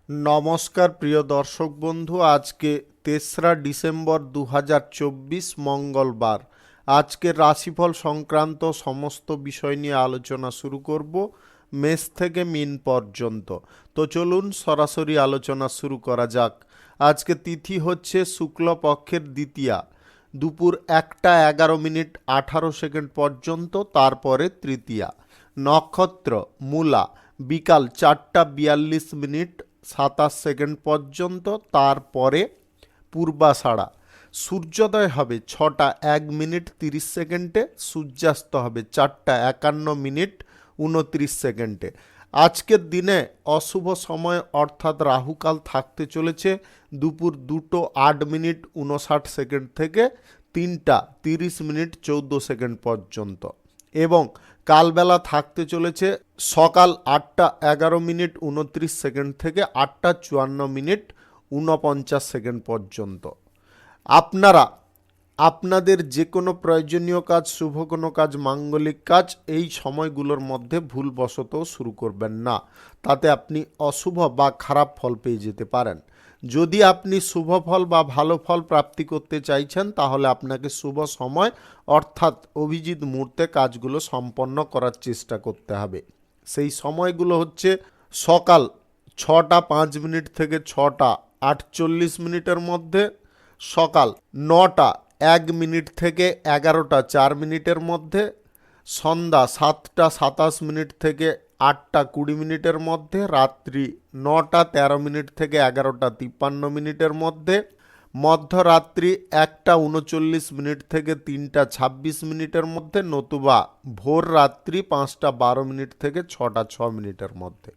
নমস্কার প্রিয় দর্শক বন্ধু, আজকে 3রা ডিসেম্বর 2024 মঙ্গলবার। আজকের রাশিফল সংক্রান্ত সমস্ত বিষয় নিয়ে আলোচনা শুরু করব মেষ থেকে মিন পর্যন্ত। তো চলুন সরাসরি আলোচনা শুরু করা যাক। আজকে তিথি হচ্ছে শুক্লপক্ষের দ্বিতীয়া, দুপুর 1:11:18 পর্যন্ত, তারপরে তৃতীয়া। নক্ষত্র মূলা, বিকাল 4:42:27 পর্যন্ত, তারপরে পূর্বাষাঢ়া। সূর্যোদয় হবে 6:01:30, সূর্যাস্ত হবে 4:51:29। আজকের দিনে অশুভ সময় অর্থাৎ রাহুকাল থাকতে চলেছে দুপুর 2:08:59 থেকে 3:30:14 পর্যন্ত, এবং কালবেলা থাকতে চলেছে সকাল 8:11:29 থেকে 8:54:49 পর্যন্ত। আপনারা আপনাদের যে কোনো প্রয়োজনীয় কাজ, শুভ কোনো কাজ, মাঙ্গলিক কাজ এই সময়গুলোর মধ্যে ভুলবশত শুরু করবেন না, তাতে আপনি অশুভ বা খারাপ ফল পেয়ে যেতে পারেন। যদি আপনি শুভ ফল বা ভালো ফল প্রাপ্তি করতে চাইছেন, তাহলে আপনাকে শুভ সময় অর্থাৎ অভিজিৎ মুহূর্তে কাজগুলো সম্পন্ন করার চেষ্টা করতে হবে। সেই সময়গুলো হচ্ছে সকাল 6:05 থেকে 6:48 মধ্যে, সকাল 9:01 থেকে 11:04 মধ্যে, সন্ধ্যা 7:27 থেকে 8:20 মধ্যে, রাত্রি 9:13 থেকে 11:53 মধ্যে, মধ্যরাত্রি 1:39 থেকে 3:26 মধ্যে, নতুবা ভোর রাত্রি 5:12 থেকে 6:06 মধ্যে।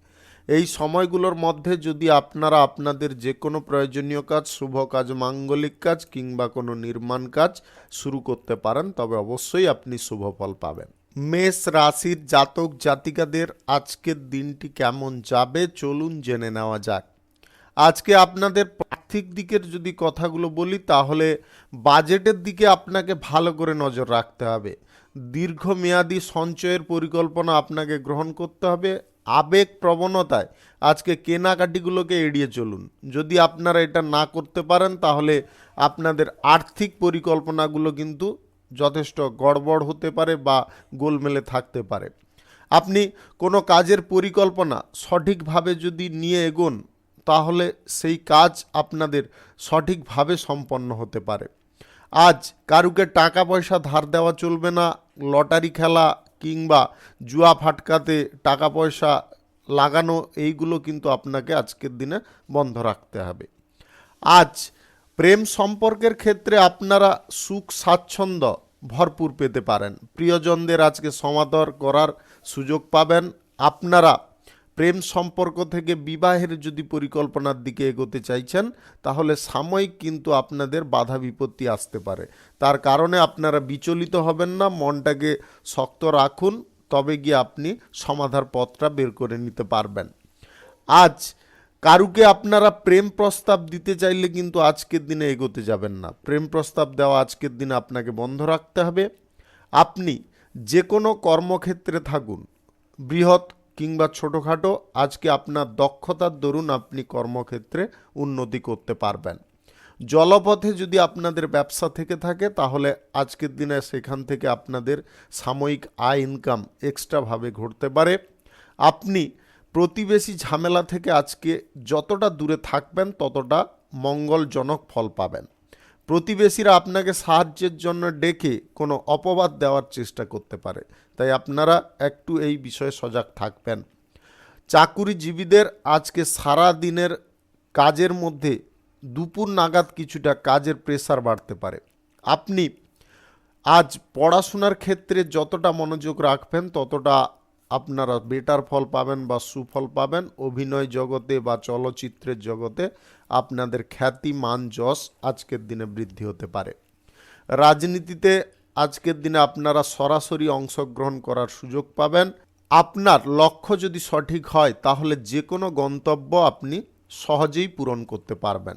এই সময়গুলোর মধ্যে যদি আপনারা আপনাদের যে কোনো প্রয়োজনীয় কাজ, শুভ কাজ, মাঙ্গলিক কাজ কিংবা কোনো নির্মাণ কাজ শুরু করতে পারেন, তবে অবশ্যই আপনি শুভ ফল পাবেন। মেষ রাশির জাতক জাতিকাদের আজকের দিনটি কেমন যাবে চলুন জেনে নেওয়া যাক। আজকে আপনাদের আর্থিক দিকের যদি কথাগুলো বলি, তাহলে বাজেটের দিকে আপনাকে ভালো করে নজর রাখতে হবে। দীর্ঘমেয়াদী সঞ্চয়ের পরিকল্পনা আপনাকে গ্রহণ করতে হবে। আবেগ প্রবণতায় আজকে কেনাকাটিগুলোকে এড়িয়ে চলুন। যদি আপনারা এটা না করতে পারেন, তাহলে আপনাদের আর্থিক পরিকল্পনাগুলো কিন্তু যথেষ্ট গড়বড় হতে পারে বা গোলমেলে থাকতে পারে। আপনি কোনো কাজের পরিকল্পনা সঠিকভাবে যদি নিয়ে এগোন, তাহলে সেই কাজ আপনাদের সঠিকভাবে সম্পন্ন হতে পারে। আজ কারুকে টাকা পয়সা ধার দেওয়া চলবে না। লটারি খেলা কিংবা জুয়া ফাটকাতে টাকা পয়সা লাগানো, এইগুলো কিন্তু আপনাকে আজকের দিনে বন্ধ রাখতে হবে। আজ প্রেম সম্পর্কের ক্ষেত্রে আপনারা সুখ স্বাচ্ছন্দ্য ভরপুর পেতে পারেন। প্রিয়জনদের আজকে সমাদর করার সুযোগ পাবেন। আপনারা প্রেম সম্পর্ক থেকে বিবাহের যদি পরিকল্পনার দিকে এগোতে চাইছেন, তাহলে সাময়িক কিন্তু আপনাদের বাধা বিপত্তি আসতে পারে। তার কারণে আপনারা বিচলিত হবেন না, মনটাকে শক্ত রাখুন, তবে গিয়ে আপনি সমাধার পথটা বের করে নিতে পারবেন। আজ কারুকে আপনারা প্রেম প্রস্তাব দিতে চাইলে কিন্তু আজকের দিনে এগোতে যাবেন না। প্রেম প্রস্তাব দেওয়া আজকের দিনে আপনাকে বন্ধ রাখতে হবে। আপনি যে কোনো কর্মক্ষেত্রে থাকুন, বৃহৎ কিংবা ছোটোখাটো, আজকে আপনার দক্ষতার দরুন আপনি কর্মক্ষেত্রে উন্নতি করতে পারবেন। জলপথে যদি আপনাদের ব্যবসা থেকে থাকে, তাহলে আজকের দিনে সেখান থেকে আপনাদের সাময়িক আয় ইনকাম এক্সট্রাভাবে ঘটতে পারে। আপনি প্রতিবেশী ঝামেলা থেকে আজকে যতটা দূরে থাকবেন, ততটা মঙ্গলজনক ফল পাবেন। প্রতিবেশীরা আপনাকে সাহায্যের জন্য ডেকে কোনো অপবাদ দেওয়ার চেষ্টা করতে পারে, তাই আপনারা একটু এই বিষয়ে সজাগ থাকবেন। চাকুরিজীবীদের আজকে সারা দিনের কাজের মধ্যে দুপুর নাগাদ কিছুটা কাজের প্রেসার বাড়তে পারে। আপনি আজ পড়াশোনার ক্ষেত্রে যতটা মনোযোগ রাখবেন, ততটা আপনারা বেটার ফল পাবেন বা সুফল পাবেন। অভিনয় জগতে বা চলচ্চিত্রের জগতে আপনাদের খ্যাতি, মান, যশ আজকের দিনে বৃদ্ধি হতে পারে। রাজনীতিতে আজকের দিনে আপনারা সরাসরি অংশগ্রহণ করার সুযোগ পাবেন। আপনার লক্ষ্য যদি সঠিক হয়, তাহলে যে কোনো গন্তব্য আপনি সহজেই পূরণ করতে পারবেন।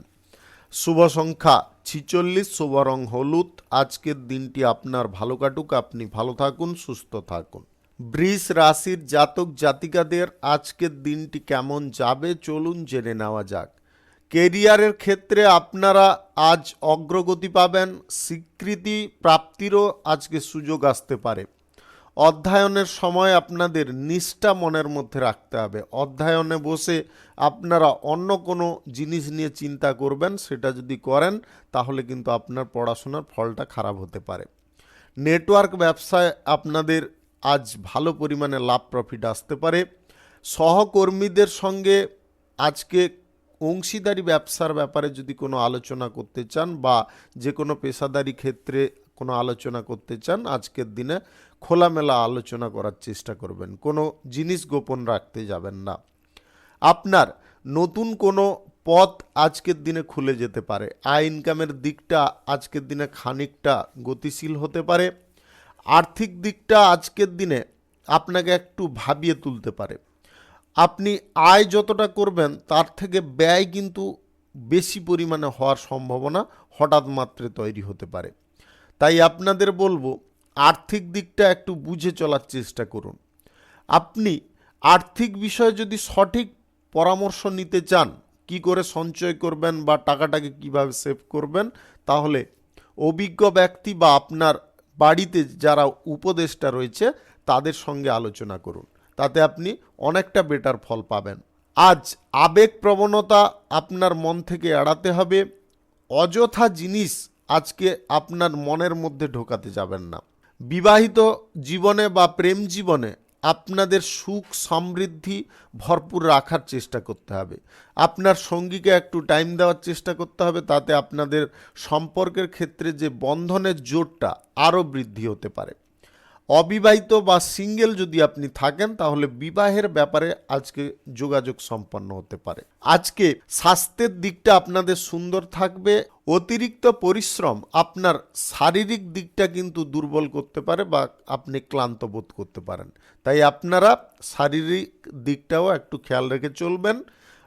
শুভ সংখ্যা 46, শুভ রং হলুদ। আজকের দিনটি আপনার ভালো কাটুক, আপনি ভালো থাকুন, সুস্থ থাকুন। বৃষ রাশির জাতক জাতিকাদের আজকের দিনটি কেমন যাবে চলুন জেনে নেওয়া যাক। কেরিয়ারের ক্ষেত্রে আপনারা আজ অগ্রগতি পাবেন, স্বীকৃতি প্রাপ্তিরও আজকে সুযোগ আসতে পারে। অধ্যয়নের সময় আপনাদের নিষ্ঠা মনের মধ্যে রাখতে হবে। অধ্যয়নে বসে আপনারা অন্য কোনো জিনিস নিয়ে চিন্তা করবেন, সেটা যদি করেন তাহলে কিন্তু আপনার পড়াশোনার ফলটা খারাপ হতে পারে। নেটওয়ার্ক ব্যবসায় আপনাদের আজ ভালো পরিমাণে লাভ প্রফিট আসতে পারে। সহকর্মীদের সঙ্গে আজকে অংশীদারি ব্যবসার ব্যাপারে যদি কোনো আলোচনা করতে চান বা যে কোনো পেশাদারি ক্ষেত্রে কোনো আলোচনা করতে চান, আজকের দিনে খোলামেলা আলোচনা করার চেষ্টা করবেন, কোনো জিনিস গোপন রাখতে যাবেন না। আপনার নতুন কোনো পথ আজকের দিনে খুলে যেতে পারে। আয় ইনকামের দিকটা আজকের দিনে খানিকটা গতিশীল হতে পারে। আর্থিক দিকটা আজকের দিনে আপনাকে একটু ভাবিয়ে তুলতে পারে। আপনি আয় যতটা করবেন তার থেকে ব্যয় কিন্তু বেশি পরিমাণে হওয়ার সম্ভাবনা হঠাৎ মাত্রে তৈরি হতে পারে। তাই আপনাদের বলবো আর্থিক দিকটা একটু বুঝে চলার চেষ্টা করুন। আপনি আর্থিক বিষয়ে যদি সঠিক পরামর্শ নিতে চান, কি করে সঞ্চয় করবেন বা টাকাটাকে কিভাবে সেভ করবেন, তাহলে অভিজ্ঞ ব্যক্তি বা আপনার বাড়িতে যারা উপদেষ্টা রয়েছে তাদের সঙ্গে আলোচনা করুন, তাতে আপনি অনেকটা বেটার ফল পাবেন। আজ আবেগ প্রবণতা আপনার মন থেকে এড়াতে হবে। অযথা জিনিস আজকে আপনার মনের মধ্যে ঢোকাতে যাবেন না। বিবাহিত জীবনে বা প্রেম জীবনে আপনাদের সুখ সমৃদ্ধি ভরপুর রাখার চেষ্টা করতে হবে। আপনার সঙ্গীকে একটু টাইম দেওয়ার চেষ্টা করতে হবে, তাতে আপনাদের সম্পর্কের ক্ষেত্রে যে বন্ধনের জোরটা আরও বৃদ্ধি হতে পারে। অবিবাহিত বা সিঙ্গেল যদি আপনি থাকেন তাহলে বিবাহের ব্যাপারে আজকে যোগাযোগ সম্পন্ন হতে পারে। আজকে স্বাস্থ্যের দিকটা আপনাদের সুন্দর থাকবে। অতিরিক্ত পরিশ্রম আপনার শারীরিক দিকটা কিন্তু দুর্বল করতে পারে বা আপনি ক্লান্ত বোধ করতে পারেন। তাই আপনারা শারীরিক দিকটাও একটু খেয়াল রেখে চলবেন।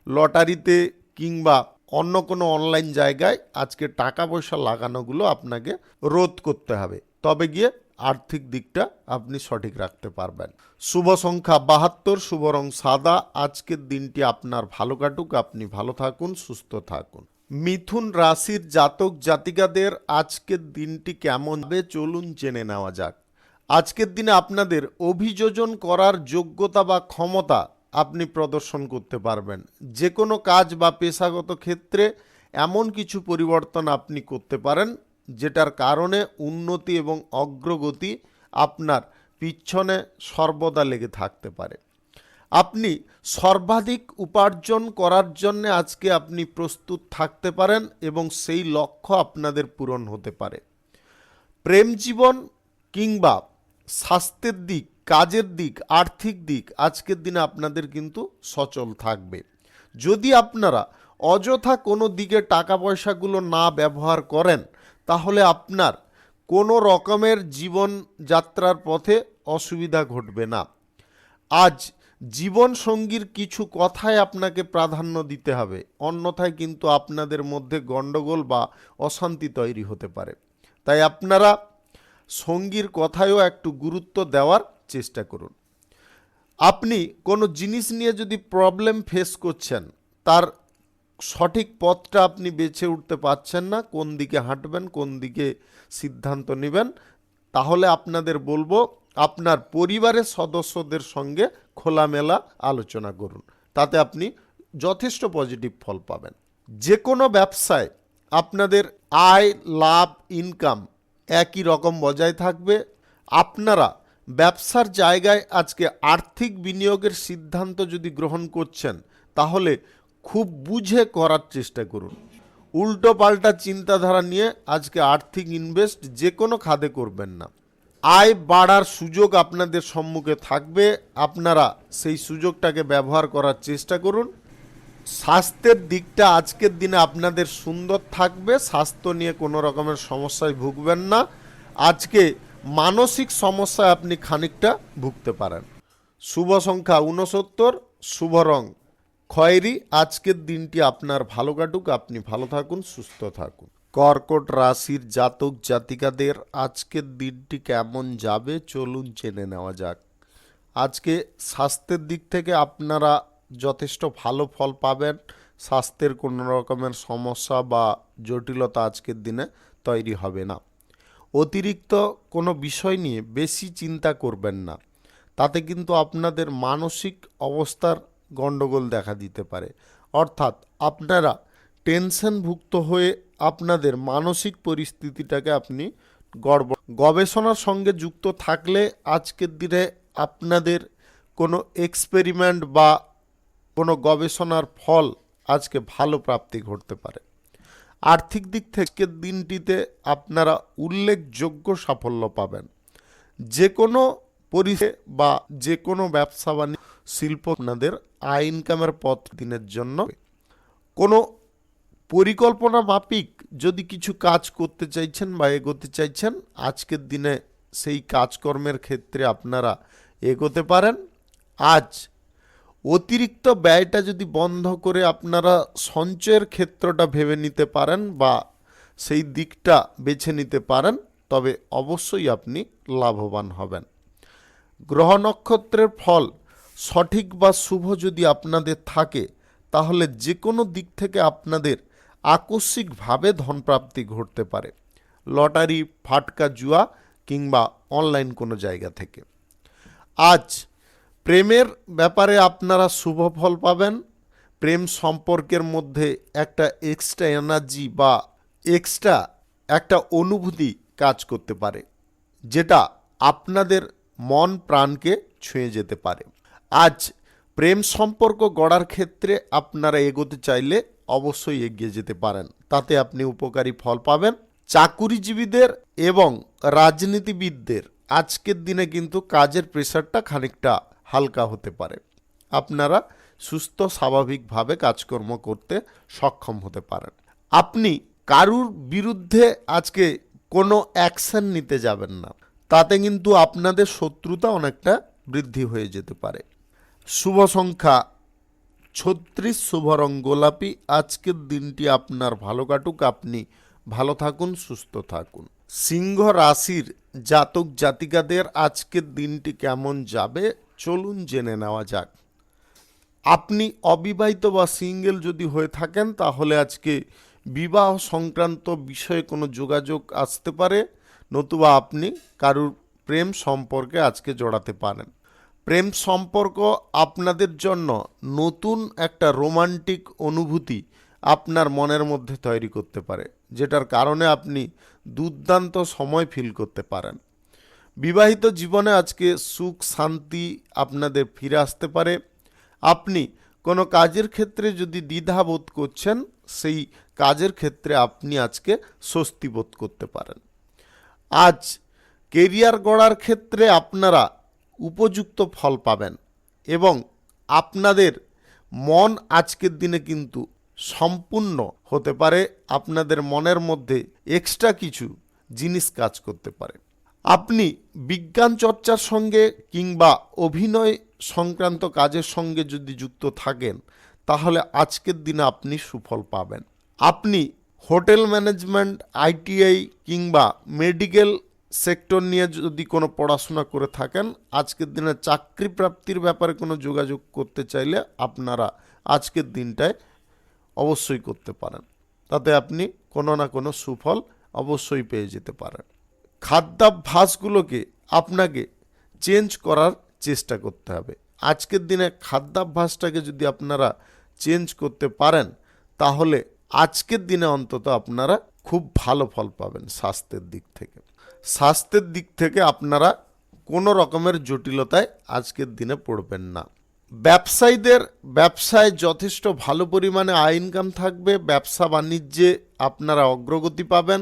লটারিতে কিংবা অন্য কোনো অনলাইন জায়গায় আজকে টাকা পয়সা লাগানোগুলো আপনাকে রোধ করতে হবে, তবে গিয়ে আর্থিক দিকটা আপনি সঠিক রাখতে পারবেন। শুভ সংখ্যা 72, শুভ রং সাদা। আজকের দিনটি আপনার ভালো কাটুক, আপনি ভালো থাকুন, সুস্থ থাকুন। মিথুন রাশির জাতক জাতিকাদের আজকের দিনটি কেমন হবে চলুন জেনে নেওয়া যাক। আজকের দিনে আপনাদের অভিযোজন করার যোগ্যতা বা ক্ষমতা আপনি প্রদর্শন করতে পারবেন। যে কোনো কাজ বা পেশাগত ক্ষেত্রে এমন কিছু পরিবর্তন আপনি করতে পারেন যেটার কারণে উন্নতি এবং অগ্রগতি আপনার পিছনে সর্বদা লেগে থাকতে পারে। আপনি সর্বাধিক উপার্জন করার জন্য আজকে আপনি প্রস্তুত থাকতে পারেন এবং সেই লক্ষ্য আপনাদের পূরণ হতে পারে। প্রেম জীবন কিংবা স্বাস্থ্যের দিক, কাজের দিক, আর্থিক দিক আজকের দিনে আপনাদের কিন্তু সচল থাকবে। যদি আপনারা অযথা কোনো দিকে টাকা পয়সাগুলো না ব্যবহার করেন তাহলে আপনার কোনো রকমের জীবনযাত্রার পথে অসুবিধা ঘটবে না। আজ জীবন সঙ্গীর কিছু কথায় আপনাকে প্রাধান্য দিতে হবে, অন্যথায় কিন্তু আপনাদের মধ্যে গণ্ডগোল বা অশান্তি তৈরি হতে পারে। তাই আপনারা সঙ্গীর কথায়ও একটু গুরুত্ব দেওয়ার চেষ্টা করুন। আপনি কোনো জিনিস নিয়ে যদি প্রবলেম ফেস করছেন, তার সঠিক পথটা আপনি বেছে উঠতে পারছেন না, কোন দিকে হাঁটবেন, কোন দিকে সিদ্ধান্ত নেবেন, তাহলে আপনাদের বলবো আপনার পরিবারের সদস্যদের সঙ্গে খোলামেলা আলোচনা করুন, তাতে আপনি যথেষ্ট পজিটিভ ফল পাবেন। যে কোনো ব্যবসায় আপনাদের আয়, লাভ, ইনকাম একই রকম বজায় থাকবে। আপনারা ব্যবসার জায়গায় আজকে আর্থিক বিনিয়োগের সিদ্ধান্ত যদি গ্রহণ করছেন তাহলে খুব বুঝে করার চেষ্টা করুন। উল্টো পাল্টা চিন্তাধারা নিয়ে আজকে আর্থিক ইনভেস্ট যে কোনো খাতে করবেন না। আয় বাড়ার সুযোগ আপনাদের সম্মুখে থাকবে, আপনারা সেই সুযোগটাকে ব্যবহার করার চেষ্টা করুন। স্বাস্থ্যের দিকটা আজকের দিনে আপনাদের সুন্দর থাকবে, স্বাস্থ্য নিয়ে কোনো রকমের সমস্যায় ভুগবেন না। আজকে মানসিক সমস্যায় আপনি খানিকটা ভুগতে পারেন। শুভ সংখ্যা 69, শুভ রং খয়েরি। আজকের দিনটি আপনার ভালো কাটুক, আপনি ভালো থাকুন, সুস্থ থাকুন। কর্কট রাশির জাতক জাতিকাদের আজকের দিনটি কেমন যাবে চলুন জেনে নেওয়া যাক। আজকে স্বাস্থ্যের দিক থেকে আপনারা যথেষ্ট ভালো ফল পাবেন। স্বাস্থ্যের কোনো রকমের সমস্যা বা জটিলতা আজকের দিনে তৈরি হবে না। অতিরিক্ত কোনো বিষয় নিয়ে বেশি চিন্তা করবেন না, তাতে কিন্তু আপনাদের মানসিক অবস্থার গণ্ডগোল দেখা দিতে পারে। অর্থাৎ আপনারা টেনশনভুক্ত হয়ে আপনাদের মানসিক পরিস্থিতিটাকে আপনি গড়বড়। গবেষণার সঙ্গে যুক্ত থাকলে আজকের দিনে আপনাদের কোনো এক্সপেরিমেন্ট বা কোনো গবেষণার ফল আজকে ভালো প্রাপ্তি ঘটতে পারে। আর্থিক দিক থেকে দিনটিতে আপনারা উল্লেখযোগ্য সাফল্য পাবেন। যে কোনো পরিষেবা বা যে কোনো ব্যবসা বাণিজ্য শিল্প আপনাদের আয় ইনকামের পথ দিনের জন্য কোনো পরিকল্পনা মাফিক যদি কিছু কাজ করতে চাইছেন বা এগোতে চাইছেন, আজকের দিনে সেই কাজকর্মের ক্ষেত্রে আপনারা এগোতে পারেন। আজ অতিরিক্ত ব্যয়টা যদি বন্ধ করে আপনারা সঞ্চয়ের ক্ষেত্রটা ভেবে নিতে পারেন বা সেই দিকটা বেছে নিতে পারেন, তবে অবশ্যই আপনি লাভবান হবেন। গ্রহ নক্ষত্রের ফল সঠিক বা শুভ যদি আপনাদের থাকে, তাহলে যে কোনো দিক থেকে আপনাদের আকস্মিকভাবে ধনপ্রাপ্তি ঘটতে পারে, লটারি, ফাটকা, জুয়া কিংবা অনলাইন কোনো জায়গা থেকে। আজ প্রেমের ব্যাপারে আপনারা শুভ ফল পাবেন। প্রেম সম্পর্কের মধ্যে একটা এক্সট্রা এনার্জি বা এক্সট্রা একটা অনুভূতি কাজ করতে পারে, যেটা আপনাদের মন প্রাণকে ছুঁয়ে যেতে পারে। আজ প্রেম সম্পর্ক গড়ার ক্ষেত্রে আপনারা এগোতে চাইলে অবশ্যই এগিয়ে যেতে পারেন, তাতে আপনি উপকারী ফল পাবেন। চাকুরিজীবীদের এবং রাজনীতিবিদদের আজকের দিনে কিন্তু কাজের প্রেশারটা খানিকটা হালকা হতে পারে। আপনারা সুস্থ স্বাভাবিকভাবে কাজকর্ম করতে সক্ষম হতে পারেন। আপনি কারুর বিরুদ্ধে আজকে কোনো অ্যাকশন নিতে যাবেন না, তাতে কিন্তু আপনাদের শত্রুতা অনেকটা বৃদ্ধি হয়ে যেতে পারে। শুভ সংখ্যা 36, শুভ রং গোলাপি। আজকের দিনটি আপনার ভালো কাটুক, আপনি ভালো থাকুন, সুস্থ থাকুন। সিংহ রাশির জাতক জাতিকাদের আজকের দিনটি কেমন যাবে চলুন জেনে নেওয়া যাক। আপনি অবিবাহিত বা সিঙ্গেল যদি হয়ে থাকেন, তাহলে আজকে বিবাহ সংক্রান্ত বিষয়ে কোনো যোগাযোগ আসতে পারে, নতুবা আপনি কারুর প্রেম সম্পর্কে আজকে জড়াতে পারেন। প্রেম সম্পর্ক আপনাদের জন্য নতুন একটা রোমান্টিক অনুভূতি আপনার মনের মধ্যে তৈরি করতে পারে, যেটার কারণে আপনি দুর্দান্ত সময় ফিল করতে পারেন। বিবাহিত জীবনে আজকে সুখ শান্তি আপনাদের ফিরে আসতে পারে। আপনি কোনো কাজের ক্ষেত্রে যদি দ্বিধাবোধ করছেন, সেই কাজের ক্ষেত্রে আপনি আজকে স্বস্তি বোধ করতে পারেন। আজ কেরিয়ার গড়ার ক্ষেত্রে আপনারা উপযুক্ত ফল পাবেন এবং আপনাদের মন আজকের দিনে কিন্তু সম্পূর্ণ হতে পারে। আপনাদের মনের মধ্যে এক্সট্রা কিছু জিনিস কাজ করতে পারে। আপনি বিজ্ঞান চর্চার সঙ্গে কিংবা অভিনয় সংক্রান্ত কাজের সঙ্গে যদি যুক্ত থাকেন, তাহলে আজকের দিনে আপনি সুফল পাবেন। আপনি হোটেল ম্যানেজমেন্ট, আইটিআই কিংবা মেডিকেল সেক্টর নিয়ে যদি কোনো পড়াশোনা করে থাকেন, আজকের দিনে চাকরি প্রাপ্তির ব্যাপারে কোনো যোগাযোগ করতে চাইলে আপনারা আজকের দিনটায় অবশ্যই করতে পারেন, তাতে আপনি কোনো না কোনো সুফল অবশ্যই পেয়ে যেতে পারেন। খাদ্যাভ্যাসগুলোকে আপনাকে চেঞ্জ করার চেষ্টা করতে হবে। আজকের দিনে খাদ্যাভ্যাসটাকে যদি আপনারা চেঞ্জ করতে পারেন, তাহলে আজকের দিনে অন্তত আপনারা খুব ভালো ফল পাবেন। স্বাস্থ্যের দিক থেকে আপনারা কোনো রকমের জটিলতায় আজকের দিনে পড়বেন না। ব্যবসায়ীদের ব্যবসায় যথেষ্ট ভালো পরিমাণে আয় ইনকাম থাকবে। ব্যবসা বাণিজ্যে আপনারা অগ্রগতি পাবেন।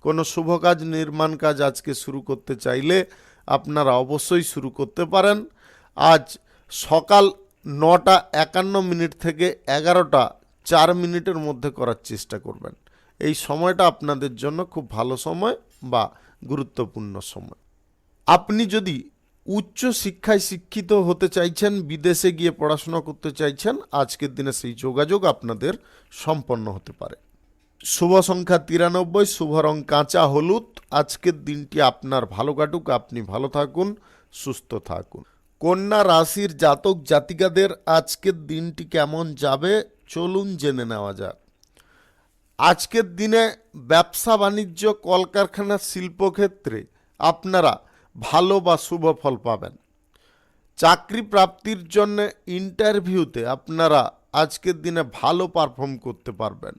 কোনো শুভ কাজ, নির্মাণ কাজ আজকে শুরু করতে চাইলে আপনারা অবশ্যই শুরু করতে পারেন। আজ সকাল 9:51 থেকে 11:04 মধ্যে করার চেষ্টা করবেন। এই সময়টা আপনাদের জন্য খুব ভালো সময় বা গুরুত্বপূর্ণ সময়। আপনি যদি উচ্চ শিক্ষায় শিক্ষিত হতে চাইছেন, বিদেশে গিয়ে পড়াশোনা করতে চাইছেন, আজকের দিনে সেই যোগাযোগ আপনাদের সম্পন্ন হতে পারে। শুভ সংখ্যা 93, শুভ রং কাঁচা হলুদ। আজকের দিনটি আপনার ভালো কাটুক, আপনি ভালো থাকুন, সুস্থ থাকুন। কন্যা রাশির জাতক জাতিকাদের আজকের দিনটি কেমন যাবে চলুন জেনে নেওয়া যাক। আজকের দিনে ব্যবসা বাণিজ্য, কলকারখানা, শিল্পক্ষেত্রে আপনারা ভালো বা শুভ ফল পাবেন। চাকরি প্রাপ্তির জন্য ইন্টারভিউতে আপনারা আজকের দিনে ভালো পারফর্ম করতে পারবেন।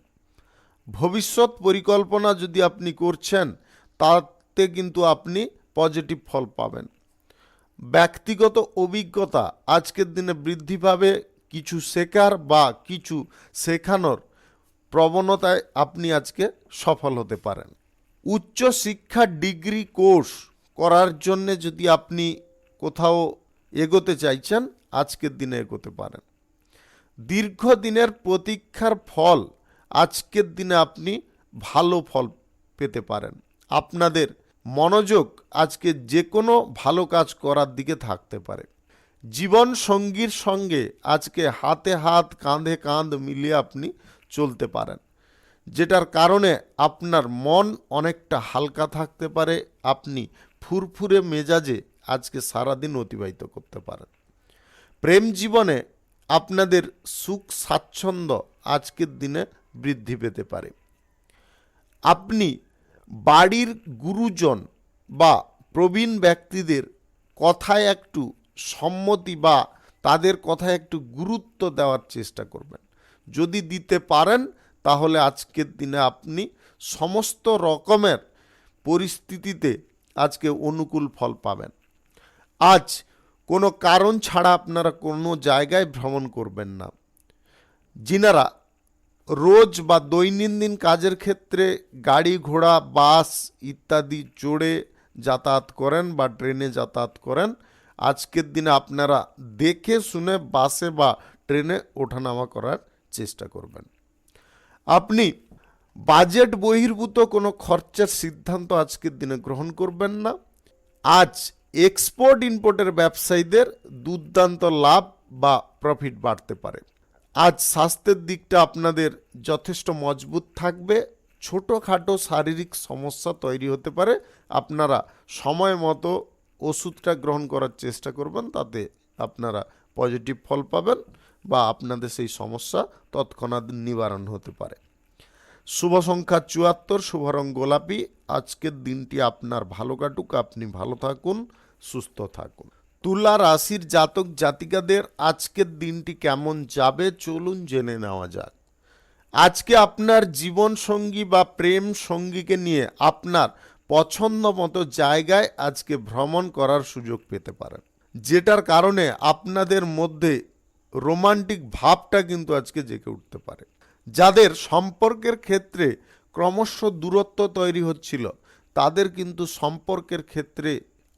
ভবিষ্যৎ পরিকল্পনা যদি আপনি করছেন তাতে কিন্তু আপনি পজিটিভ ফল পাবেন। ব্যক্তিগত অভিজ্ঞতা আজকের দিনে বৃদ্ধি পাবে। কিছু শেখার বা কিছু শেখানোর প্রবণতায় আপনি আজকে সফল হতে পারেন। উচ্চ শিক্ষা ডিগ্রি কোর্স করার জন্য যদি আপনি কোথাও এগোতে চাইছেন আজকের দিনে এগোতে পারেন। দীর্ঘদিনের প্রতীক্ষার ফল আজকের দিনে আপনি ভালো ফল পেতে পারেন। আপনাদের মনোযোগ আজকে যে কোনো ভালো কাজ করার দিকে থাকতে পারে। জীবন সঙ্গীর সঙ্গে আজকে হাতে হাত কাঁধে কাঁধ মিলিয়ে আপনি চলতে পারেন, যেটার কারণে আপনার মন অনেকটা হালকা থাকতে পারে। আপনি ফুরফুরে মেজাজে আজকে সারাদিন অতিবাহিত করতে পারেন। প্রেম জীবনে আপনাদের সুখ স্বাচ্ছন্দ্য আজকের দিনে বৃদ্ধি পেতে পারে। আপনি বাড়ির গুরুজন বা প্রবীণ ব্যক্তিদের কথায় একটু সম্মতি বা তাদের কথায় একটু গুরুত্ব দেওয়ার চেষ্টা করবেন। যদি দিতে পারেন তাহলে আজকের দিনে আপনি সমস্ত রকমের পরিস্থিতিতে আজকে অনুকূল ফল পাবেন। আজ কোনো কারণ ছাড়া আপনারা কোনো জায়গায় ভ্রমণ করবেন না। যিনারা রোজ বা দৈনন্দিন কাজের ক্ষেত্রে গাড়ি ঘোড়া বাস ইত্যাদি চড়ে যাতায়াত করেন বা ট্রেনে যাতায়াত করেন, আজকের দিনে আপনারা দেখে শুনে বাসে বা ট্রেনে ওঠানামা করার চেষ্টা করবেন। আপনি বাজেট বহির্ভূত কোনো খরচার সিদ্ধান্ত আজকের দিনে গ্রহণ করবেন না। আজ এক্সপোর্ট ইম্পোর্টের ব্যবসায়ীদের দুর্দান্ত লাভ বা প্রফিট বাড়তে পারে। আজ স্বাস্থ্যের দিকটা আপনাদের যথেষ্ট মজবুত থাকবে। ছোটোখাটো শারীরিক সমস্যা তৈরি হতে পারে, আপনারা সময় মতো ওষুধটা গ্রহণ করার চেষ্টা করবেন, তাতে আপনারা পজিটিভ ফল পাবেন বা আপনাদের সেই সমস্যা তৎক্ষণাৎ নিবারণ হতে পারে। শুভ সংখ্যা ৭৪, শুভ রং গোলাপি। আজকের দিনটি আপনার ভালো কাটুক, আপনি ভালো থাকুন, সুস্থ থাকুন। তুলা রাশির জাতক জাতিকাদের আজকের দিনটি কেমন যাবে চলুন জেনে নেওয়া যাক। আজকে আপনার জীবন সঙ্গী বা প্রেম সঙ্গীকে নিয়ে আপনার পছন্দ মতো জায়গায় আজকে ভ্রমণ করার সুযোগ পেতে পারেন, যেটার কারণে আপনাদের মধ্যে রোমান্টিক ভাবটা কিন্তু আজকে জেগে উঠতে পারে। যাদের সম্পর্কের ক্ষেত্রে ক্রমশ দূরত্ব তৈরি হচ্ছিল তাদের কিন্তু সম্পর্কের ক্ষেত্রে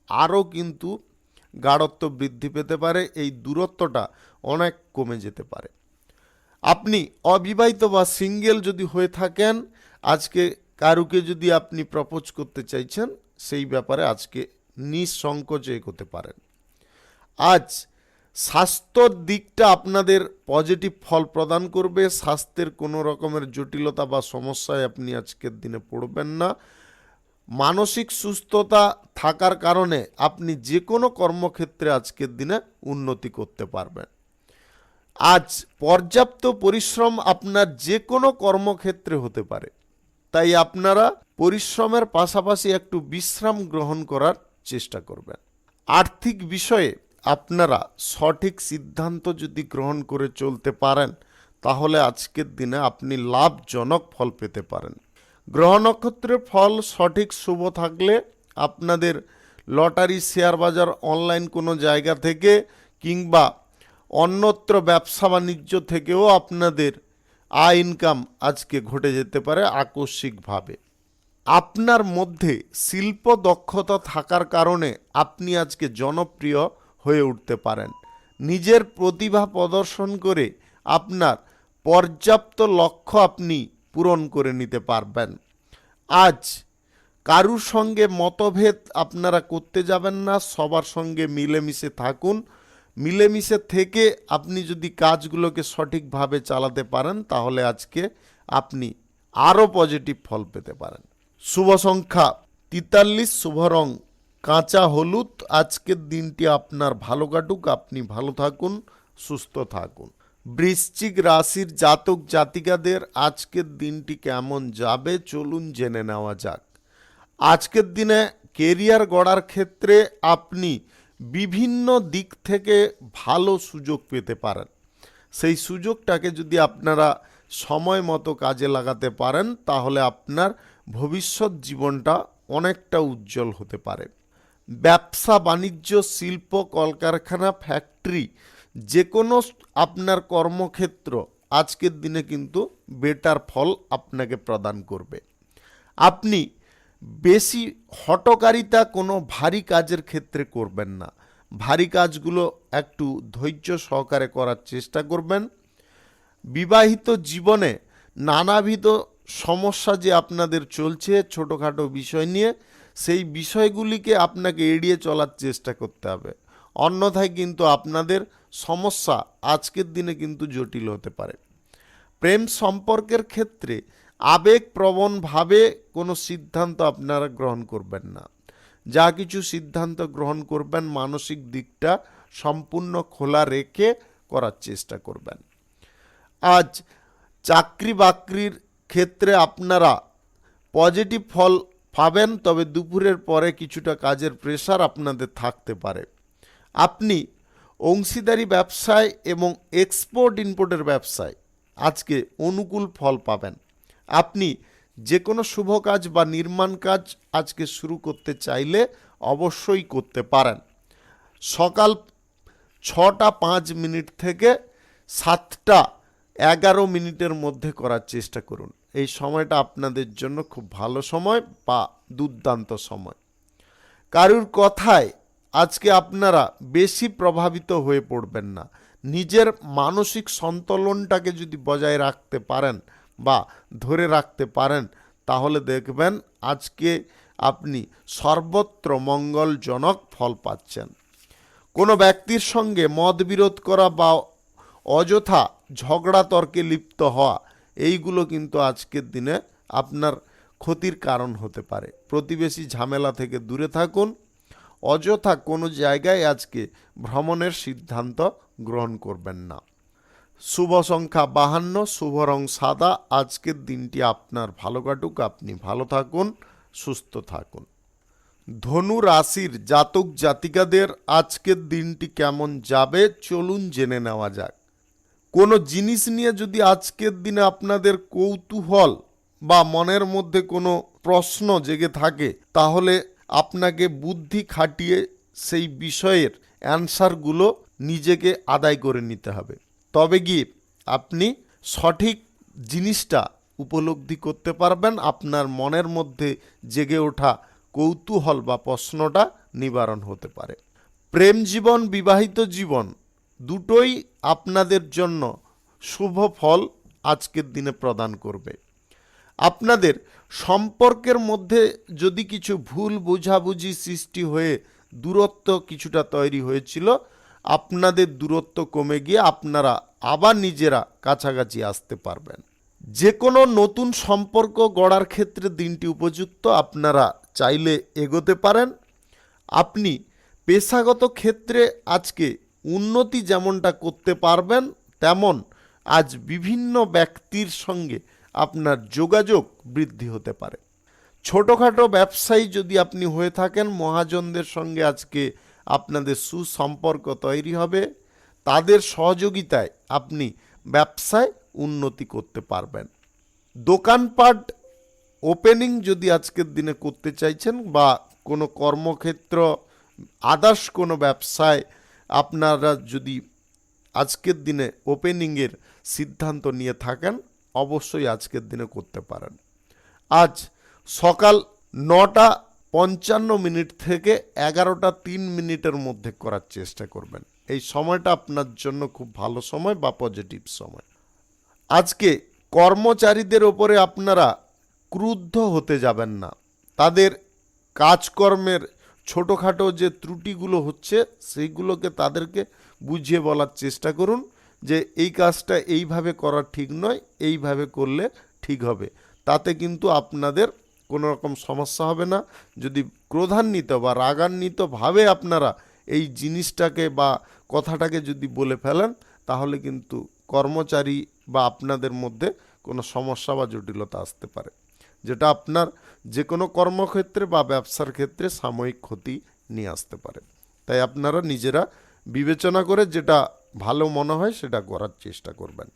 আরও কিন্তু গাঢ়ত্ব বৃদ্ধি পেতে পারে। এই দূরত্বটা অনেক কমে যেতে পারে। আপনি অবিবাহিত বা সিঙ্গেল যদি হয়ে থাকেন, আজকে কারুকে যদি আপনি প্রপোজ করতে চাইছেন সেই ব্যাপারে আজকে নিঃসংকোচে এগোতে পারেন। আজ স্বাস্থ্যর দিকটা আপনাদের পজিটিভ ফল প্রদান করবে। স্বাস্থ্যের কোনো রকমের জটিলতা বা সমস্যায় আপনি আজকের দিনে পড়বেন না। মানসিক সুস্থতা থাকার কারণে আপনি যে কোনো কর্মক্ষেত্রে আজকের দিনে উন্নতি করতে পারবেন। আজ পর্যাপ্ত পরিশ্রম আপনার যে কোনো কর্মক্ষেত্রে হতে পারে, তাই আপনারা পরিশ্রমের পাশাপাশি একটু বিশ্রাম গ্রহণ করার চেষ্টা করবেন। আর্থিক বিষয়ে আপনারা সঠিক সিদ্ধান্ত যদি গ্রহণ করে চলতে পারেন তাহলে আজকের দিনে আপনি লাভজনক ফল পেতে পারেন। গ্রহ নক্ষত্রের ফল সঠিক শুভ থাকলে আপনাদের লটারি, শেয়ার বাজার, অনলাইন কোনো জায়গা থেকে কিংবা অন্যত্র ব্যবসা বাণিজ্য থেকেও আপনাদের আয় ইনকাম আজকে ঘটে যেতে পারে আকস্মিকভাবে। আপনার মধ্যে শিল্প দক্ষতা থাকার কারণে আপনি আজকে জনপ্রিয় হয়ে উঠতে পারেন। নিজের প্রতিভা প্রদর্শন করে আপনার পর্যাপ্ত লক্ষ্য আপনি পূরণ করে নিতে পারবেন। আজ কারুর সঙ্গে মতভেদ আপনারা করতে যাবেন না, সবার সঙ্গে মিলেমিশে থাকুন। মিলেমিশে থেকে আপনি যদি কাজগুলোকে সঠিকভাবে চালাতে পারেন তাহলে আজকে আপনি আরও পজিটিভ ফল পেতে পারেন। শুভ সংখ্যা ৪৩, শুভ রং কাঁচা হলুদ। আজকের দিনটি আপনার ভালো কাটুক, আপনি ভালো থাকুন, সুস্থ থাকুন। বৃশ্চিক রাশির জাতক জাতিকাদের আজকের দিনটি কেমন যাবে চলুন জেনে নেওয়া যাক। আজকের দিনে কেরিয়ার গড়ার ক্ষেত্রে আপনি বিভিন্ন দিক থেকে ভালো সুযোগ পেতে পারেন। সেই সুযোগটাকে যদি আপনারা সময় মতো কাজে লাগাতে পারেন তাহলে আপনার ভবিষ্যৎ জীবনটা অনেকটা উজ্জ্বল হতে পারে। ব্যবসা বাণিজ্য, শিল্প, কলকারখানা, ফ্যাক্টরি, যে কোনো আপনার কর্মক্ষেত্র আজকের দিনে কিন্তু বেটার ফল আপনাকে প্রদান করবে। আপনি বেশি হঠকারিতা কোনো ভারী কাজের ক্ষেত্রে করবেন না। ভারী কাজগুলো একটু ধৈর্য সহকারে করার চেষ্টা করবেন। বিবাহিত জীবনে নানাবিধ সমস্যা যে আপনাদের চলছে ছোটোখাটো বিষয় নিয়ে, সেই বিষয়গুলিকে আপনাকে এড়িয়ে চলার চেষ্টা করতে হবে। অন্যথায় কিন্তু আপনাদের সমস্যা আজকের দিনে কিন্তু জটিল হতে পারে। প্রেম সম্পর্কের ক্ষেত্রে আবেগপ্রবণভাবে কোনো সিদ্ধান্ত আপনারা গ্রহণ করবেন না। যা কিছু সিদ্ধান্ত গ্রহণ করবেন মানসিক দিকটা সম্পূর্ণ খোলা রেখে করার চেষ্টা করবেন। আজ চাকরি বাকরির ক্ষেত্রে আপনারা পজিটিভ ফল পাবেন, তবে দুপুরের পরে কিছুটা কাজের প্রেশার আপনাদের থাকতে পারে। আপনি অংশীদারি ব্যবসায় এবং এক্সপোর্ট ইম্পোর্টের ব্যবসায় আজকে অনুকূল ফল পাবেন। আপনি যে কোনো শুভ কাজ বা নির্মাণ কাজ আজকে শুরু করতে চাইলে অবশ্যই করতে পারেন। সকাল 6টা 5 মিনিট থেকে 7টা 11 মিনিটের মধ্যে করার চেষ্টা করুন। এই সময়টা আপনাদের জন্য খুব ভালো সময় বা দুর্দান্ত সময়। কারুর কথায় আজকে আপনারা বেশি প্রভাবিত হয়ে পড়বেন না। নিজের মানসিক সন্তুলনটাকে যদি বজায় রাখতে পারেন বা ধরে রাখতে পারেন তাহলে দেখবেন আজকে আপনি সর্বত্র মঙ্গলজনক ফল পাচ্ছেন। কোনো ব্যক্তির সঙ্গে মতবিরোধ করা বা অযথা ঝগড়া তর্কে লিপ্ত হওয়া, এইগুলো কিন্তু আজকের দিনে আপনার ক্ষতির কারণ হতে পারে। প্রতিবেশী ঝামেলা থেকে দূরে থাকুন। অযথা কোনো জায়গায় আজকে ভ্রমণের সিদ্ধান্ত গ্রহণ করবেন না। শুভ সংখ্যা 52, শুভ রং সাদা। আজকের দিনটি আপনার ভালো কাটুক, আপনি ভালো থাকুন, সুস্থ থাকুন। ধনু রাশির জাতক জাতিকাদের আজকের দিনটি কেমন যাবে চলুন জেনে নেওয়া যাক। কোনো জিনিস নিয়ে যদি আজকের দিনে আপনাদের কৌতূহল বা মনের মধ্যে কোনো প্রশ্ন জেগে থাকে তাহলে আপনাকে বুদ্ধি খাটিয়ে সেই বিষয়ের অ্যান্সারগুলো নিজেকে আদায় করে নিতে হবে। তবে গিয়ে আপনি সঠিক জিনিসটা উপলব্ধি করতে পারবেন। আপনার মনের মধ্যে জেগে ওঠা কৌতূহল বা প্রশ্নটা নিবারণ হতে পারে। প্রেম জীবন, বিবাহিত জীবন দুটোই আপনাদের জন্য শুভ ফল আজকের দিনে প্রদান করবে। আপনাদের সম্পর্কের মধ্যে যদি কিছু ভুল বোঝাবুঝি সৃষ্টি হয়ে দূরত্ব কিছুটা তৈরি হয়েছিল, আপনাদের দূরত্ব কমে গিয়ে আপনারা আবার নিজেরা কাছাকাছি আসতে পারবেন। যে কোনো নতুন সম্পর্ক গড়ার ক্ষেত্রে দিনটি উপযুক্ত, আপনারা চাইলে এগোতে পারেন। আপনি পেশাগত ক্ষেত্রে আজকে উন্নতি যেমনটা করতে পারবেন, তেমন আজ বিভিন্ন ব্যক্তির সঙ্গে আপনার যোগাযোগ বৃদ্ধি হতে পারে। ছোটোখাটো ব্যবসায়ী যদি আপনি হয়ে থাকেন, মহাজনদের সঙ্গে আজকে আপনাদের সুসম্পর্ক তৈরি হবে। তাদের সহযোগিতায় আপনি ব্যবসায় উন্নতি করতে পারবেন। দোকানপাট ওপেনিং যদি আজকের দিনে করতে চাইছেন বা কোনো কর্মক্ষেত্র আদার্স কোনো ব্যবসায় আপনারা যদি আজকের দিনে ওপেনিংয়ের সিদ্ধান্ত নিয়ে থাকেন অবশ্যই আজকের দিনে করতে পারেন। আজ সকাল 9টা 55 মিনিট থেকে 11টা 3 মিনিটের মধ্যে করার চেষ্টা করবেন। এই সময়টা আপনার জন্য খুব ভালো সময় বা পজিটিভ সময়। আজকে কর্মচারীদের ওপরে আপনারা ক্রুদ্ধ হতে যাবেন না। তাদের কাজকর্মের ছোটোখাটো যে ত্রুটিগুলো হচ্ছে সেইগুলোকে তাদেরকে বুঝিয়ে বলার চেষ্টা করুন যে এই কাজটা এইভাবে করা ঠিক নয়, এইভাবে করলে ঠিক হবে। তাতে কিন্তু আপনাদের কোনো রকম সমস্যা হবে না। যদি ক্রোধান্বিত বা রাগান্বিতভাবে আপনারা এই জিনিসটাকে বা কথাটাকে যদি বলে ফেলেন, তাহলে কিন্তু কর্মচারী বা আপনাদের মধ্যে কোনো সমস্যা বা জটিলতা আসতে পারে, যেটা আপনার যে কোনো কর্মক্ষেত্রে বা ব্যবসার ক্ষেত্রে সাময়িক ক্ষতি নিয়ে আসতে পারে। তাই আপনারা নিজেরা বিবেচনা করে যেটা ভালো মনে হয় সেটা করার চেষ্টা করবেন।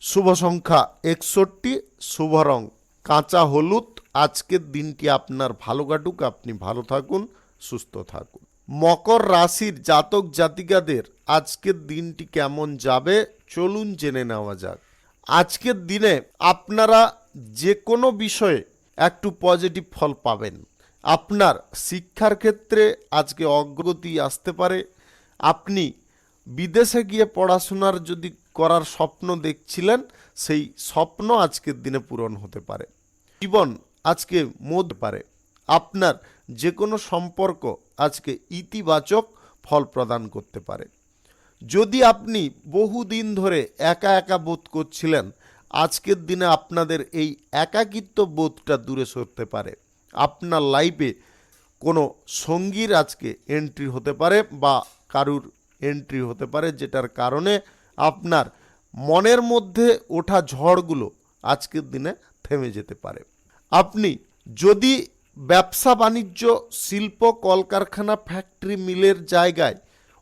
শুভ সংখ্যা 61, শুভ রং কাঁচা হলুদ। আজকের দিনটি আপনার ভালো কাটুক, আপনি ভালো থাকুন, সুস্থ থাকুন। মকর রাশির জাতক জাতিকাদের আজকের দিনটি কেমন যাবে চলুন জেনে নেওয়া যাক। আজকের দিনে আপনারা যে কোনো বিষয়ে একটু পজিটিভ ফল পাবেন। আপনার শিক্ষার ক্ষেত্রে আজকে অগ্রগতি আসতে পারে। আপনি বিদেশে গিয়ে পড়াশোনার যদি করার স্বপ্ন দেখছিলেন, সেই স্বপ্ন আজকের দিনে পূরণ হতে পারে। জীবন আজকে মধ্যে পারে। আপনার যে কোনো সম্পর্ক আজকে ইতিবাচক ফল প্রদান করতে পারে। যদি আপনি বহুদিন ধরে একা একা বোধ করছিলেন, আজকের দিনে আপনাদের এই একাকিত্ব বোধটা দূরে সরতে পারে। আপনার লাইফে কোনো সঙ্গীর আজকে এন্ট্রি হতে পারে বা কারুর এন্ট্রি হতে পারে, যেটার কারণে আপনার মনের মধ্যে ওঠা ঝড়গুলো আজকের দিনে থেমে যেতে পারে। আপনি যদি ব্যবসা বাণিজ্য, শিল্প, কলকারখানা, ফ্যাক্টরি, মিলের জায়গায়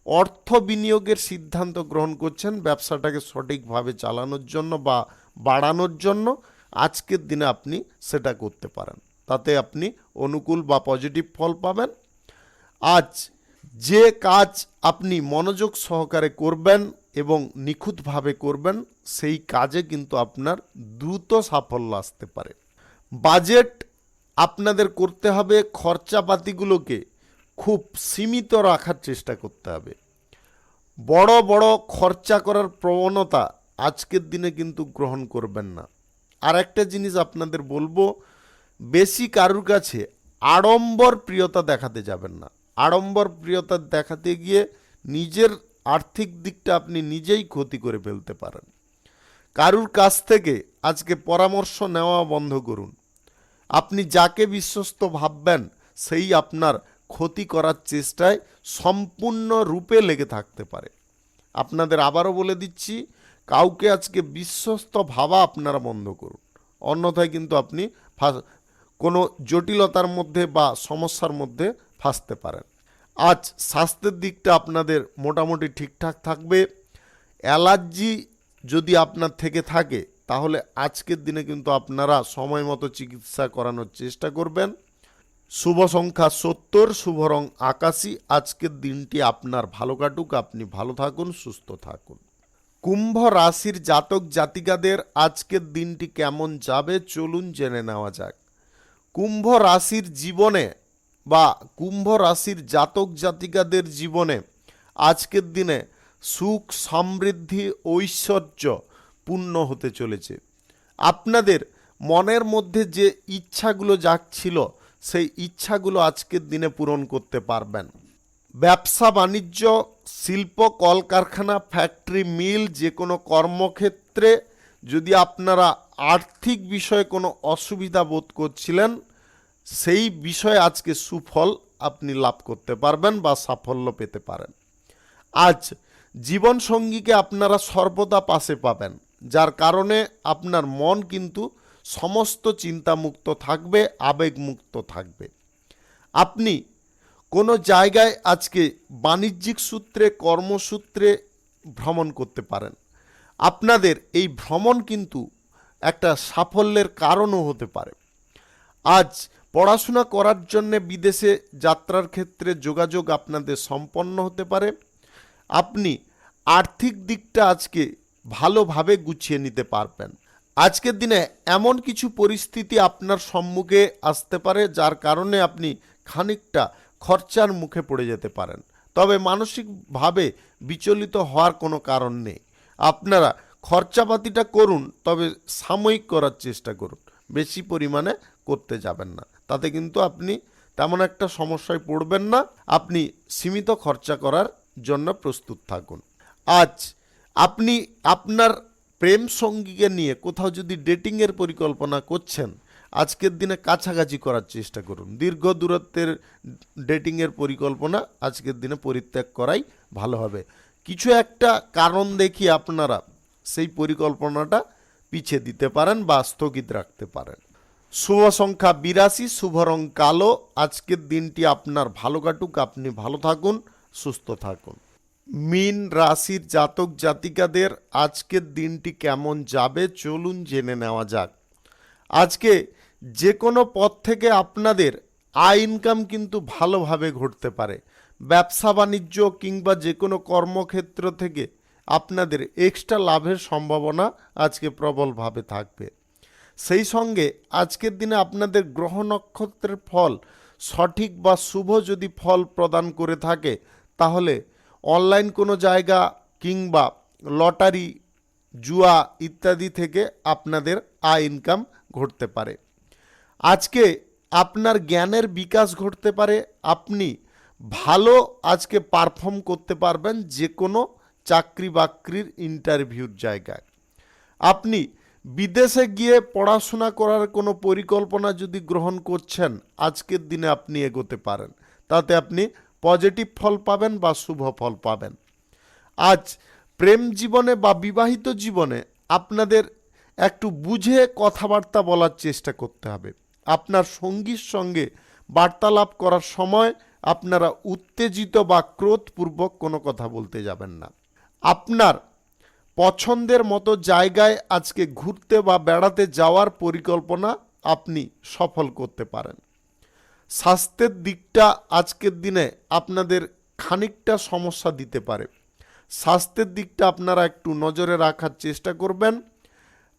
অর্থ বিনিয়োগের সিদ্ধান্ত গ্রহণ করছেন ব্যবসাটাকে সঠিকভাবে চালানোর জন্য বা বাড়ানোর জন্য, আজকের দিনে আপনি সেটা করতে পারেন। তাতে আপনি অনুকূল বা পজিটিভ ফল পাবেন। আজ যে কাজ আপনি মনোযোগ সহকারে করবেন এবং নিখুঁতভাবে করবেন, সেই কাজে কিন্তু আপনার দ্রুত সাফল্য আসতে পারে। বাজেট আপনাদের করতে হবে, খরচাপাতিগুলোকে খুব সীমিত রাখার চেষ্টা করতে হবে। বড় বড় খরচা করার প্রবণতা আজকের দিনে কিন্তু গ্রহণ করবেন না। আর একটা জিনিস আপনাদের বলবো, বেশি কারুর কাছে আড়ম্বর প্রিয়তা দেখাতে যাবেন না। আড়ম্বর প্রিয়তা দেখাতে গিয়ে নিজের আর্থিক দিকটা আপনি নিজেই ক্ষতি করে ফেলতে পারেন। কারুর কাছ থেকে আজকে পরামর্শ নেওয়া বন্ধ করুন। আপনি যাকে বিশ্বস্ত ভাববেন সেই আপনার ক্ষতি করার চেষ্টায় সম্পূর্ণ রূপে লেগে থাকতে পারে। আপনাদের আবারও বলে দিচ্ছি, কাউকে আজকে বিশ্বস্ত ভাবা আপনারা বন্ধ করুন, অন্যথায় কিন্তু আপনি কোনো জটিলতার মধ্যে বা সমস্যার মধ্যে ফাঁসতে পারেন। আজ স্বাস্থ্যের দিকটা আপনাদের মোটামুটি ঠিকঠাক থাকবে। অ্যালার্জি যদি আপনার থেকে থাকে, তাহলে আজকের দিনে কিন্তু আপনারা সময় মতো চিকিৎসা করানোর চেষ্টা করবেন। শুভ সংখ্যা 70, শুভ রং আকাশী। আজকের দিনটি আপনার ভালো কাটুক, আপনি ভালো থাকুন, সুস্থ থাকুন। কুম্ভ রাশির জাতক জাতিকাদের আজকের দিনটি কেমন যাবে চলুন জেনে নেওয়া যাক। কুম্ভ রাশির জীবনে বা কুম্ভ রাশির জাতক জাতিকাদের জীবনে আজকের দিনে সুখ, সমৃদ্ধি, ঐশ্বর্য পূর্ণ হতে চলেছে। আপনাদের মনের মধ্যে যে ইচ্ছাগুলো জাগছিল, সেই ইচ্ছাগুলো আজকের দিনে পূরণ করতে পারবেন। ব্যবসা বাণিজ্য, শিল্প, কলকারখানা, ফ্যাক্টরি, মিল, যে কোনো কর্মক্ষেত্রে যদি আপনারা আর্থিক বিষয়ে কোনো অসুবিধা বোধ করছিলেন, সেই বিষয়ে আজকে সুফল আপনি লাভ করতে পারবেন বা সাফল্য পেতে পারেন। আজ জীবন সঙ্গীকে আপনারা সর্বদা পাশে পাবেন, যার কারণে আপনার মন কিন্তু সমস্ত চিন্তামুক্ত থাকবে, আবেগমুক্ত থাকবে। আপনি কোনো জায়গায় আজকে বাণিজ্যিক সূত্রে, কর্মসূত্রে ভ্রমণ করতে পারেন। আপনাদের এই ভ্রমণ কিন্তু একটা সাফল্যের কারণও হতে পারে। আজ পড়াশোনা করার জন্য বিদেশে যাত্রার ক্ষেত্রে যোগাযোগ আপনাদের সম্পন্ন হতে পারে। আপনি আর্থিক দিকটা আজকে ভালোভাবে গুছিয়ে নিতে পারবেন। আজকের দিনে এমন কিছু পরিস্থিতি আপনার সম্মুখে আসতে পারে, যার কারণে আপনি খানিকটা খরচার মুখে পড়ে যেতে পারেন। তবে মানসিকভাবে বিচলিত হওয়ার কোনো কারণ নেই। আপনারা খরচাপাতিটা করুন, তবে সাময়িক করার চেষ্টা করুন, বেশি পরিমাণে করতে যাবেন না। তাতে কিন্তু আপনি তেমন একটা সমস্যায় পড়বেন না। আপনি সীমিত খরচা করার জন্য প্রস্তুত থাকুন। আজ আপনি আপনার প্রেম সঙ্গীকে নিয়ে কোথাও যদি ডেটিংয়ের পরিকল্পনা করছেন, আজকের দিনে কাছাকাছি করার চেষ্টা করুন। দীর্ঘ দূরত্বের ডেটিংয়ের পরিকল্পনা আজকের দিনে পরিত্যাগ করাই ভালো হবে। কিছু একটা কারণ দেখিয়ে আপনারা সেই পরিকল্পনাটা পিছিয়ে দিতে পারেন বা স্থগিত রাখতে পারেন। শুভ সংখ্যা 82, শুভ রং কালো। আজকের দিনটি আপনার ভালো কাটুক, আপনি ভালো থাকুন, সুস্থ থাকুন। মীন রাশির জাতক জাতিকাদের আজকের দিনটি কেমন যাবে চলুন জেনে নেওয়া যাক। আজকে যে কোনো পথ থেকে আপনাদের আয় ইনকাম কিন্তু ভালোভাবে ঘটতে পারে। ব্যবসা বাণিজ্য কিংবা যে কোনো কর্মক্ষেত্র থেকে আপনাদের এক্সট্রা লাভের সম্ভাবনা আজকে প্রবলভাবে থাকবে। সেই সঙ্গে আজকের দিনে আপনাদের গ্রহ নক্ষত্রের ফল সঠিক বা শুভ যদি ফল প্রদান করে থাকে, তাহলে অনলাইন কোনো জায়গা কিংবা লটারি, জুয়া ইত্যাদি থেকে আপনাদের আয় ইনকাম ঘটতে পারে। আজকে আপনার জ্ঞানের বিকাশ ঘটতে পারে। আপনি ভালো আজকে পারফর্ম করতে পারবেন যে কোনো চাকরি বাকরির ইন্টারভিউর জায়গায়। আপনি বিদেশে গিয়ে পড়াশোনা করার কোনো পরিকল্পনা যদি গ্রহণ করছেন, আজকের দিনে আপনি এগোতে পারেন। তাতে আপনি পজিটিভ ফল পাবেন বা শুভ ফল পাবেন। আজ প্রেম জীবনে বা বিবাহিত জীবনে আপনাদের একটু বুঝে কথাবার্তা বলার চেষ্টা করতে হবে। আপনার সঙ্গীর সঙ্গে বার্তালাপ করার সময় আপনারা উত্তেজিত বা ক্রোধপূর্বক কোনো কথা বলতে যাবেন না। আপনার পছন্দের মতো জায়গায় আজকে ঘুরতে বা বেড়াতে যাওয়ার পরিকল্পনা আপনি সফল করতে পারেন। স্বাস্থ্যের দিকটা আজকের দিনে আপনাদের খানিকটা সমস্যা দিতে পারে। স্বাস্থ্যের দিকটা আপনারা একটু নজরে রাখার চেষ্টা করবেন।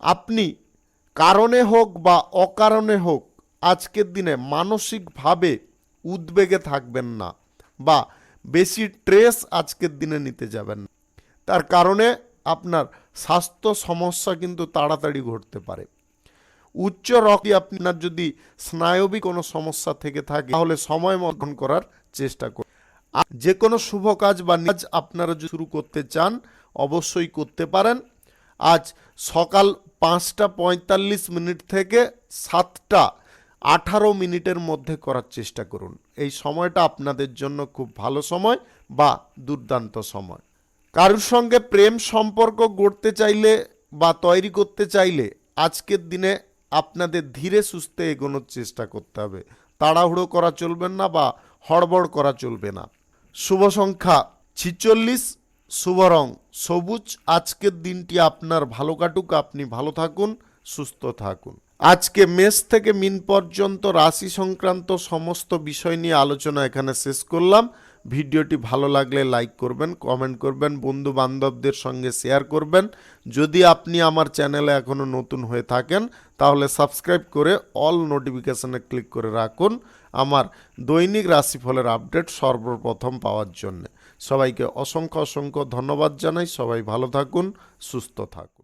আপনি কারণে হোক বা অকারণে হোক আজকের দিনে মানসিকভাবে উদ্বেগে থাকবেন না বা বেশি স্ট্রেস আজকের দিনে নিতে যাবেন না। তার কারণে আপনার স্বাস্থ্য সমস্যা কিন্তু তাড়াতাড়ি ঘটতে পারে। উচ্চ রক্ত আপনার যদি স্নায়বিক কোনো সমস্যা থেকে থাকে, তাহলে সময় মতন করার চেষ্টা করুন। যে কোনো শুভ কাজ বা কাজ আপনারা যদি শুরু করতে চান অবশ্যই করতে পারেন। আজ সকাল 5:45 থেকে 7:18 মধ্যে করার চেষ্টা করুন। এই সময়টা আপনাদের জন্য খুব ভালো সময় বা দুর্দান্ত সময়। কারোর সঙ্গে প্রেম সম্পর্ক গড়তে চাইলে বা তৈরি করতে চাইলে আজকের দিনে আপনাদের ধীরে সুস্থে এগোনোর চেষ্টা করতে হবে। তাড়াহুড়ো করা চলবে না বা হড়বড় করা চলবে না। শুভ সংখ্যা 46, শুভ রং সবুজ। আজকের দিনটি আপনার ভালো কাটুক, আপনি ভালো থাকুন, সুস্থ থাকুন। আজকে মেষ থেকে মীন পর্যন্ত রাশি সংক্রান্ত সমস্ত বিষয় নিয়ে আলোচনা এখানে শেষ করলাম। ভিডিওটি ভালো লাগলে লাইক করবেন, কমেন্ট করবেন, বন্ধু বান্ধবদের সঙ্গে শেয়ার করবেন। যদি আপনি আমার চ্যানেলে এখনও নতুন হয়ে থাকেন তাহলে সাবস্ক্রাইব করে অল নোটিফিকেশনে ক্লিক করে রাখুন আমার দৈনিক রাশিফলের আপডেট সর্বপ্রথম পাওয়ার জন্য। সবাইকে অসংখ্য অসংখ্য ধন্যবাদ জানাই। সবাই ভালো থাকুন, সুস্থ থাকুন।